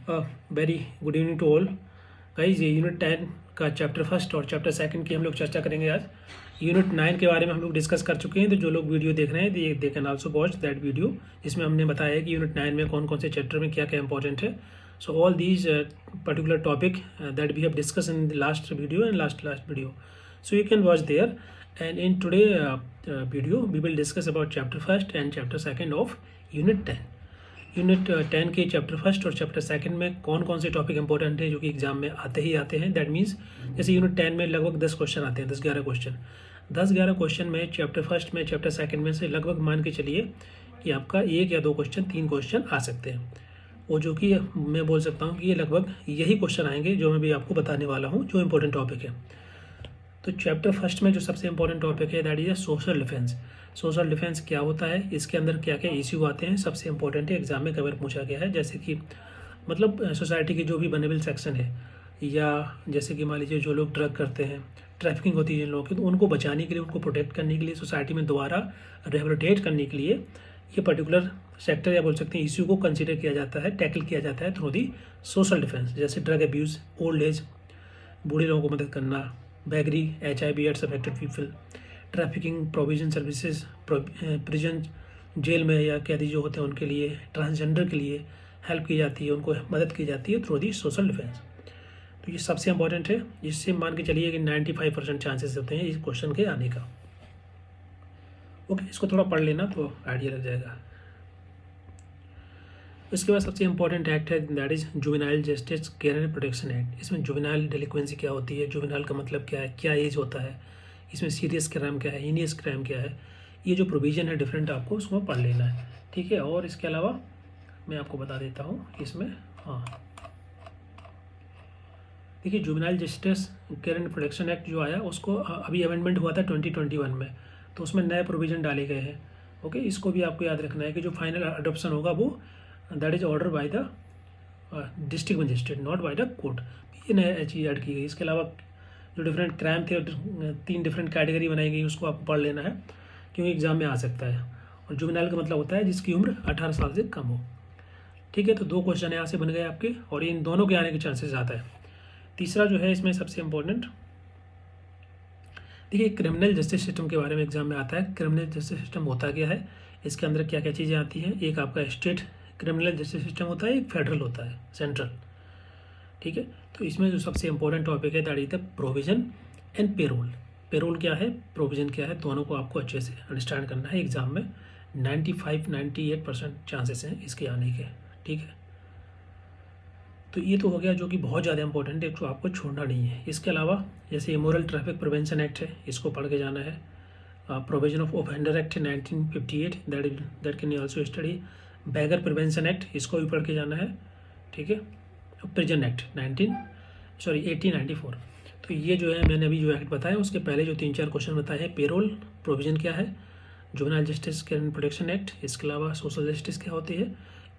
Very good evening to all guys. ये unit 10 का chapter first और चैप्टर सेकंड की हम लोग चर्चा करेंगे आज। यूनिट 9 के बारे में हम लोग डिस्कस कर चुके हैं, तो जो लोग वीडियो देख रहे हैं they can also watch that video, जिसमें हमने बताया है कि यूनिट 9 में कौन कौन से चैप्टर में क्या क्या इंपॉर्टेंट है। So all these particular topic that we have discuss in the last video and last video, so you can watch there. And in today video we will discuss about chapter first and chapter second of unit 10। Unit 10 के chapter first और chapter second में कौन कौन से topic important है जो कि exam में आते ही आते हैं। दैट मीन्स जैसे यूनिट 10 में लगभग 10 क्वेश्चन आते हैं, 10-11 क्वेश्चन। 10-11 क्वेश्चन में चैप्टर फर्स्ट में चैप्टर सेकंड में से लगभग मान के चलिए कि आपका 1 या 2 क्वेश्चन 3 क्वेश्चन आ सकते हैं। वो जो कि मैं बोल सकता हूँ कि ये लगभग यही क्वेश्चन आएंगे जो मैं भी आपको बताने वाला हूँ, जो इंपॉर्टेंट टॉपिक है। तो चैप्टर फर्स्ट में जो सबसे इंपॉर्टेंट टॉपिक है that is social defence. Social defence क्या होता है, इसके अंदर क्या क्या इश्यू आते हैं, सबसे इंपॉर्टेंट है, एग्जाम में कवर पूछा गया है। जैसे कि मतलब सोसाइटी की जो भी वल्नरेबल सेक्शन है, या जैसे कि मान लीजिए जो लोग ड्रग करते हैं, ट्रैफिकिंग होती है जिन लोगों की, तो उनको बचाने के लिए, उनको प्रोटेक्ट करने के लिए, सोसाइटी में दोबारा रिहेबिलिटेट करने के लिए ये पर्टिकुलर सेक्टर या बोल सकते हैं इश्यू को कंसिडर किया जाता है, टैकल किया जाता है थ्रू दी सोशल डिफेंस। जैसे ड्रग अब्यूज़, ओल्ड एज, बूढ़े लोगों को मदद करना, beggary, HIV AIDS affected people, trafficking, provision services, prison jail में या कैदी जो होते हैं उनके लिए, ट्रांसजेंडर के लिए हेल्प की जाती है, उनको मदद की जाती है थ्रू दी सोशल डिफेंस। तो ये सबसे इंपॉर्टेंट है, इससे मान के चलिए कि 95% चांसेस होते हैं इस क्वेश्चन के आने का। ओके, इसको थोड़ा पढ़ लेना तो आइडिया लग जाएगा। इसके बाद सबसे इंपॉर्टेंट एक्ट है that is juvenile justice care and protection act. इसमें जुवेनाइल डिलिक्वेंसी क्या होती है, जुवेनाइल का मतलब क्या है, क्या एज होता है, इसमें सीरियस क्राइम क्या है, हीनियस क्राइम क्या है, ये जो प्रोविजन है डिफरेंट आपको उसको पढ़ लेना है, ठीक है। और इसके अलावा मैं आपको बता देता हूँ इसमें, हाँ देखिए, juvenile justice care and protection act जो आया उसको अभी अमेंडमेंट हुआ था 2021 में, तो उसमें नए प्रोविजन डाले गए हैं। ओके, इसको भी आपको याद रखना है कि जो फाइनल अडोप्शन होगा वो that is order by the district magistrate, not by the court. ये नया चीज़ ऐड की गई। इसके अलावा जो डिफरेंट क्राइम थे, 3 डिफरेंट कैटेगरी बनाई गई, उसको आपको पढ़ लेना है क्योंकि एग्जाम में आ सकता है। और जुवेनाइल का मतलब होता है जिसकी उम्र 18 साल से कम हो, ठीक है। तो 2 क्वेश्चन यहाँ से बन गए आपके, और इन दोनों के आने के चांसेस ज़्यादा है। तीसरा जो है इसमें सबसे इम्पोर्टेंट, देखिए क्रिमिनल जस्टिस सिस्टम के बारे में एग्जाम में आता है। क्रिमिनल जस्टिस सिस्टम होता क्या है, इसके अंदर क्या क्या चीज़ें आती हैं। एक आपका स्टेट क्रिमिनल जस्टिस सिस्टम होता है, एक फेडरल होता है, सेंट्रल, ठीक है। तो इसमें जो सबसे इंपॉर्टेंट टॉपिक है that is the provision and payroll. Payroll क्या है, प्रोविजन क्या है, दोनों को आपको अच्छे से अंडरस्टैंड करना है। एग्जाम में 95-98% चांसेस हैं इसके आने के, ठीक है। तो ये तो हो गया जो कि बहुत ज़्यादा इंपॉर्टेंट है, जो आपको छोड़ना नहीं है। इसके अलावा जैसे इमोरल ट्रैफिक प्रिवेंशन एक्ट है, इसको पढ़ के जाना है। Provision of offender act 1958 that can also study. Beggar prevention act, इसको भी पढ़ के जाना है, ठीक है। Prison act 1894। तो ये जो है मैंने अभी जो एक्ट बताया उसके पहले जो 3-4 क्वेश्चन बताए हैं, पेरोल, प्रोविजन क्या है, juvenile justice care and protection act, इसके अलावा सोशल जस्टिस क्या होती है,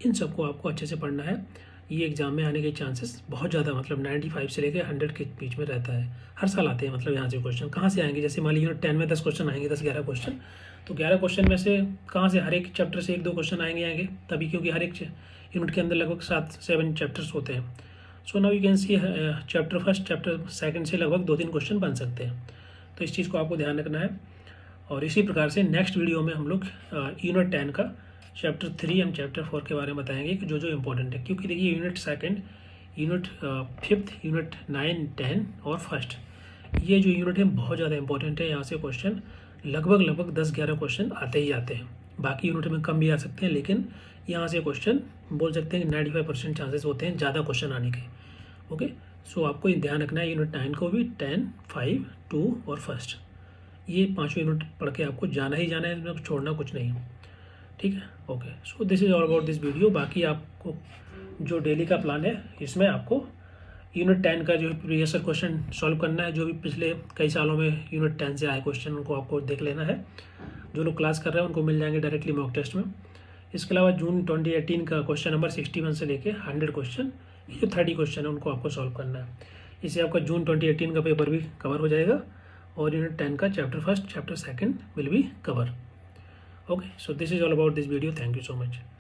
इन सबको आपको अच्छे से पढ़ना है। ये एग्जाम में आने के चांसेस बहुत ज़्यादा, मतलब 95 से लेकर 100 के बीच में रहता है। हर साल आते हैं, मतलब यहाँ से क्वेश्चन कहाँ से आएंगे, जैसे मान लीजिए 10 में 10 क्वेश्चन आएंगे, 10-11 क्वेश्चन, तो 11 क्वेश्चन में से कहाँ से हर एक चैप्टर से 1-2 क्वेश्चन आएंगे तभी, क्योंकि हर एक यूनिट के अंदर लगभग 7-7 चैप्टर्स होते हैं। So now you can see chapter first, chapter second से लगभग 2-3 क्वेश्चन बन सकते हैं। तो इस चीज़ को आपको ध्यान रखना है। और इसी प्रकार से नेक्स्ट वीडियो में हम लोग यूनिट 10 का चैप्टर 3 एंड चैप्टर 4 के बारे में बताएंगे कि जो जो इंपॉर्टेंट है। क्योंकि देखिए यूनिट 2, यूनिट 5, यूनिट 9, 10 और फर्स्ट, ये जो यूनिट है बहुत ज़्यादा इंपॉर्टेंट है। यहाँ से क्वेश्चन लगभग 10-11 क्वेश्चन आते ही आते हैं। बाकी यूनिट में कम भी आ सकते हैं, लेकिन यहाँ से क्वेश्चन बोल सकते हैं कि 95% चांसेस होते हैं ज़्यादा क्वेश्चन आने के। ओके, सो आपको ये ध्यान रखना है, यूनिट 9 को भी 10, 5, 2 और फर्स्ट, ये 5 यूनिट पढ़ के आपको जाना ही जाना है, इसमें छोड़ना कुछ नहीं है, ठीक है। Okay, so this is all about this video. बाकी आपको जो डेली का प्लान है, इसमें आपको यूनिट 10 का जो प्रीवियस क्वेश्चन सॉल्व करना है, जो भी पिछले कई सालों में यूनिट 10 से आए क्वेश्चन, उनको आपको देख लेना है। जो लोग क्लास कर रहे हैं उनको मिल जाएंगे डायरेक्टली मॉक टेस्ट में। इसके अलावा जून 2018 का क्वेश्चन नंबर 61 से लेके 100 क्वेश्चन, ये जो 30 क्वेश्चन है उनको आपको सॉल्व करना है। इससे आपका जून 2018 का पेपर भी कवर हो जाएगा, और यूनिट 10 का chapter first, chapter second will be cover. Okay, so this is all about this video. Thank you so much.